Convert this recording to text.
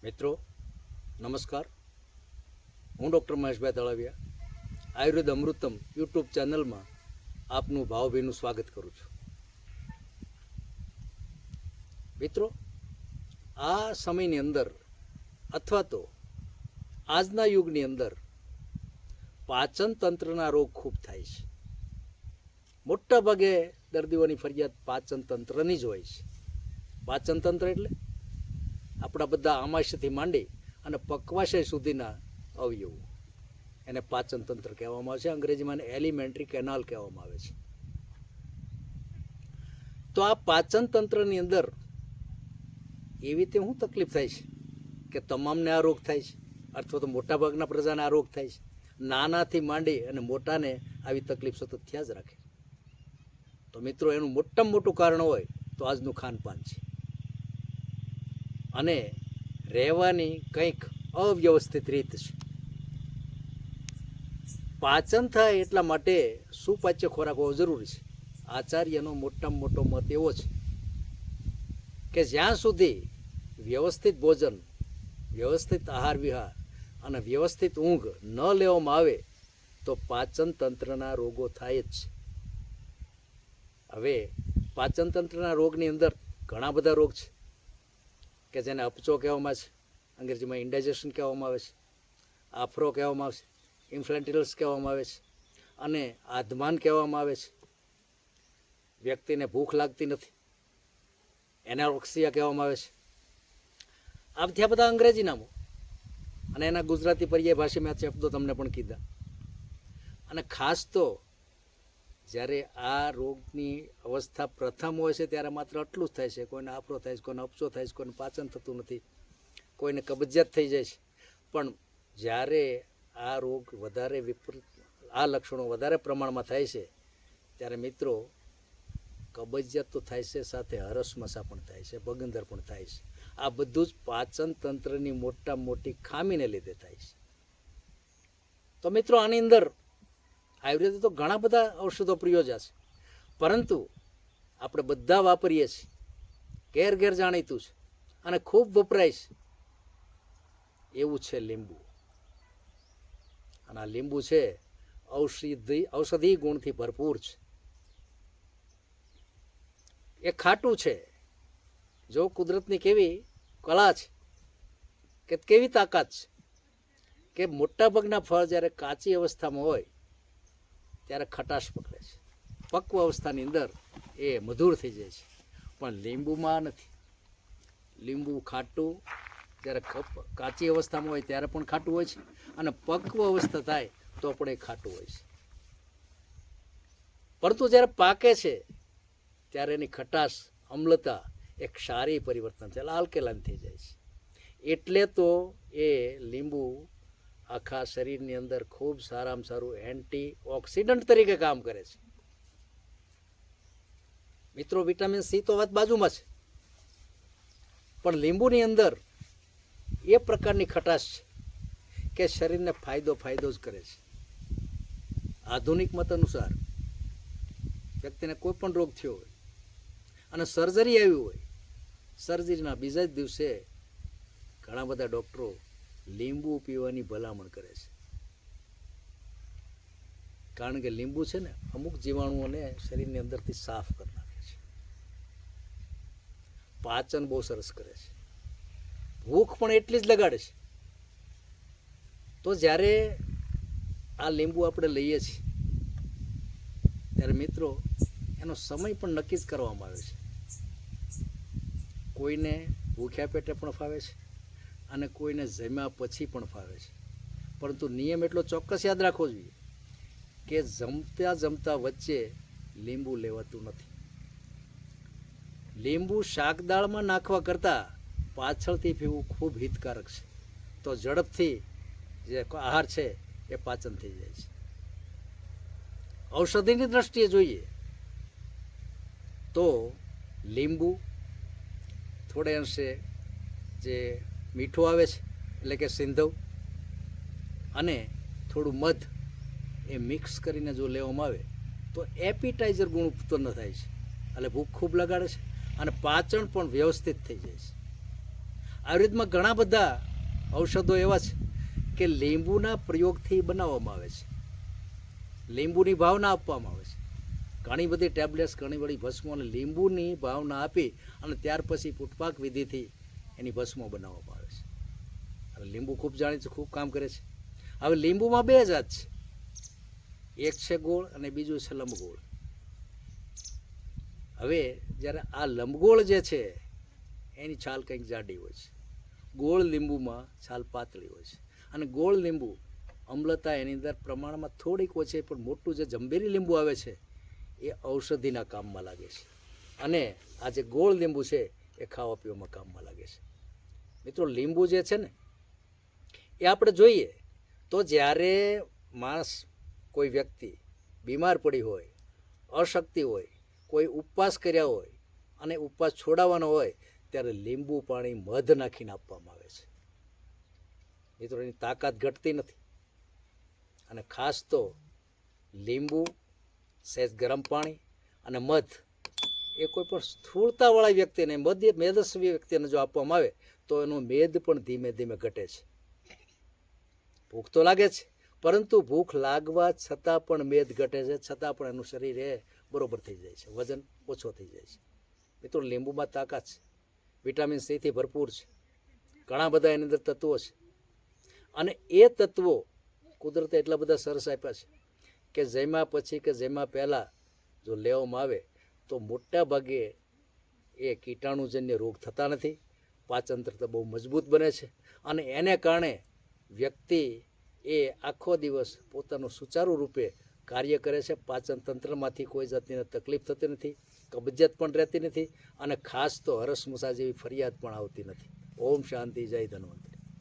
મિત્રો નમસ્કાર, હું ડૉક્ટર મહેશભાઈ તળાવિયા આયુર્વેદ અમૃતમ યુટ્યુબ ચેનલમાં આપનું ભાવભીનું સ્વાગત કરું છું. મિત્રો, આ સમયની અંદર અથવા તો આજના યુગની અંદર પાચન તંત્રના રોગ ખૂબ થાય છે. મોટા ભાગે દર્દીઓની ફરિયાદ પાચન તંત્રની જ હોય છે. પાચન તંત્ર એટલે આપણા બધા આમાશયથી માંડી અને પક્વાશય સુધીના અવયવો, એને પાચન તંત્ર કહેવામાં આવે છે. અંગ્રેજીમાં એને એલિમેન્ટરી કેનાલ કહેવામાં આવે છે. તો આ પાચન તંત્રની અંદર એવી રીતે શું તકલીફ થાય છે કે તમામને આ રોગ થાય છે, અથવા તો મોટાભાગના પ્રજાને આ રોગ થાય છે. નાનાથી માંડી અને મોટાને આવી તકલીફ સતત થયા જ રાખે. તો મિત્રો, એનું મોટામાં મોટું કારણ હોય તો આજનું ખાનપાન છે અને રહેવાની કંઈક અવ્યવસ્થિત રીત છે. પાચન થાય એટલા માટે સુપાચ્ય ખોરાક હોવો જરૂરી છે. આચાર્યનો મોટામાં મોટો મત એવો છે કે જ્યાં સુધી વ્યવસ્થિત ભોજન, વ્યવસ્થિત આહાર વિહાર અને વ્યવસ્થિત ઊંઘ ન લેવામાં આવે તો પાચન તંત્રના રોગો થાય જ છે. હવે પાચન તંત્રના રોગની અંદર ઘણા બધા રોગ છે કે જેને અપચો કહેવામાં આવે છે, અંગ્રેજીમાં ઇન્ડાઇજેશન કહેવામાં આવે છે, આફરો કહેવામાં આવે છે, ઇન્ફ્લેન્ટિલ્સ કહેવામાં આવે છે અને આધમાન કહેવામાં આવે છે. વ્યક્તિને ભૂખ લાગતી નથી, એનારોક્સિયા કહેવામાં આવે છે. આ થયા બધા અંગ્રેજી નામો અને એના ગુજરાતી પર્યાય ભાષામાં શબ્દો તમને પણ કીધા. અને ખાસ તો જ્યારે આ રોગની અવસ્થા પ્રથમ હોય છે ત્યારે માત્ર આટલું જ થાય છે. કોઈને આફરો થાય છે, કોઈને અપચો થાય છે, કોઈને પાચન થતું નથી, કોઈને કબજિયાત થઈ જાય છે. પણ જ્યારે આ રોગ વધારે આ લક્ષણો વધારે પ્રમાણમાં થાય છે ત્યારે મિત્રો કબજિયાત તો થાય છે, સાથે હરસમસા પણ થાય છે, બગંદર પણ થાય છે. આ બધું જ પાચન તંત્રની મોટી ખામીને લીધે થાય છે. તો મિત્રો, આની અંદર આયુર્વેદ તો ઘણા બધા ઔષધો પ્રયોજ્યા છે, પરંતુ આપણે બધા વાપરીએ છીએ, ઘેર જાણીતું છે અને ખૂબ વપરાય છે એવું છે લીંબુ. અને આ લીંબુ છે ઔષધિ ગુણથી ભરપૂર છે. એ ખાટું છે. જો કુદરતની કેવી કળા છે કે કેવી તાકાત છે કે મોટાભાગના ફળ જ્યારે કાચી અવસ્થામાં હોય ત્યારે ખટાશ પકડે છે, પક્વ અવસ્થાની અંદર એ મધુર થઈ જાય છે. પણ લીંબુમાં નથી. લીંબુ ખાટું જ્યારે કાચી અવસ્થામાં હોય ત્યારે પણ ખાટું હોય છે અને પક્વ અવસ્થા થાય તો પણ એ ખાટું હોય છે. પરંતુ જ્યારે પાકે છે ત્યારે એની ખટાશ, અમ્લતા એક ક્ષારી પરિવર્તન છે, આલ્કેલાઇન થઈ જાય છે. એટલે તો એ લીંબુ આખા શરીરની અંદર ખૂબ સારામાં સારું એન્ટીઓક્સિડન્ટ તરીકે કામ કરે છે. મિત્રો, વિટામિન સી તો વાત બાજુમાં છે, પણ લીંબુની અંદર એ પ્રકારની ખટાશ છે કે શરીરને ફાયદો જ કરે છે. આધુનિક મત અનુસાર વ્યક્તિને કોઈ પણ રોગ થયો હોય અને સર્જરી આવી હોય, સર્જરીના બીજા જ દિવસે ઘણા બધા ડૉક્ટરો લીંબુ પીવાની ભલામણ કરે છે. કારણ કે લીંબુ છે ને અમુક જીવાણુઓને શરીરની અંદરથી સાફ કરી નાખે છે, પાચન બહુ સરસ કરે છે, ભૂખ પણ એટલી જ લગાડે છે. તો જ્યારે આ લીંબુ આપણે લઈએ છીએ ત્યારે મિત્રો એનો સમય પણ નક્કી જ કરવામાં આવે છે. કોઈને ભૂખ્યા પેટે પણ ફાવે છે અને કોઈને જમ્યા પછી પણ ફાવે છે. પરંતુ નિયમ એટલો ચોક્કસ યાદ રાખવો જોઈએ કે જમતા વચ્ચે લીંબુ લેવાતું નથી. લીંબુ શાકદાળમાં નાખવા કરતાં પાછળથી પીવું ખૂબ હિતકારક છે. તો ઝડપથી જે આહાર છે એ પાચન થઈ જાય છે. ઔષધિની દ્રષ્ટિએ જોઈએ તો લીંબુ થોડે અંશે જે મીઠું આવે છે એટલે કે સિંધવ અને થોડું મધ એ મિક્સ કરીને જો લેવામાં આવે તો એપિટાઇઝર ગુણ ઉત્પન્ન થાય છે, એટલે ભૂખ ખૂબ લગાડે છે અને પાચન પણ વ્યવસ્થિત થઈ જાય છે. આયુર્વેદમાં ઘણા બધા ઔષધો એવા છે કે લીંબુના પ્રયોગથી બનાવવામાં આવે છે, લીંબુની ભાવના આપવામાં આવે છે. ઘણી બધી ટેબ્લેટ્સ, ઘણી બધી ભસ્મો અને લીંબુની ભાવના આપી અને ત્યાર પછી પુષ્પાક વિધિથી એની ભસ્મો બનાવવામાં આવે છે. અને લીંબુ ખૂબ જાણીતું, ખૂબ કામ કરે છે. હવે લીંબુમાં બે જાત છે, એક છે ગોળ અને બીજું છે લંબગોળ. હવે જ્યારે આ લંબગોળ જે છે એની છાલ કંઈક જાડી હોય છે, ગોળ લીંબુમાં છાલ પાતળી હોય છે. અને ગોળ લીંબુ અમ્લતા એની અંદર પ્રમાણમાં થોડીક ઓછી, પણ મોટું જે જંભેરી લીંબુ આવે છે એ ઔષધિના કામમાં લાગે છે. અને આ જે ગોળ લીંબુ છે એ ખાવા પીવામાં કામમાં લાગે છે. મિત્રો, લીંબુ જે છે ને એ આપણે જોઈએ તો જ્યારે માણસ, કોઈ વ્યક્તિ બીમાર પડી હોય, અશક્તિ હોય, કોઈ ઉપવાસ કર્યા હોય અને ઉપવાસ છોડાવવાનો હોય ત્યારે લીંબુ પાણી મધ નાખીને આપવામાં આવે છે. મિત્રો, એની તાકાત ઘટતી નથી. અને ખાસ તો લીંબુ, સહેજ ગરમ પાણી અને મધ એ કોઈ પણ સ્થૂળતાવાળા વ્યક્તિને, મેદસ્વી વ્યક્તિને જો આપવામાં આવે તો એનો મેદ પણ ધીમે ધીમે ઘટે છે. ભૂખ તો લાગે છે, પરંતુ ભૂખ લાગવા છતાં પણ મેદ ઘટે છે, છતાં પણ એનું શરીર એ બરોબર થઈ જાય છે, વજન ઓછો થઈ જાય છે. મિત્રો, લીંબુમાં તાકાત છે, વિટામિન સીથી ભરપૂર છે, ઘણા બધા એની અંદર તત્વો છે. અને એ તત્વો કુદરતે એટલા બધા સરસ આપ્યા છે કે જેમાં પછી કે જેમાં પહેલાં જો લેવામાં આવે તો મોટા ભાગે એ કીટાણુજન્ય રોગ થતા નથી, પાચનતંત્ર બહુ મજબૂત બને છે. અને એને કારણે વ્યક્તિ એ આખો દિવસ પોતાનું સુચારુ રૂપે કાર્ય કરે છે. પાચન તંત્રમાંથી કોઈ જાતની તકલીફ થતી નથી, કબજિયાત પણ રહેતી નથી, અને ખાસ તો હરસમુસા જેવી ફરિયાદ પણ આવતી નથી. ઓમ શાંતિ, જય ધન્વંતરી.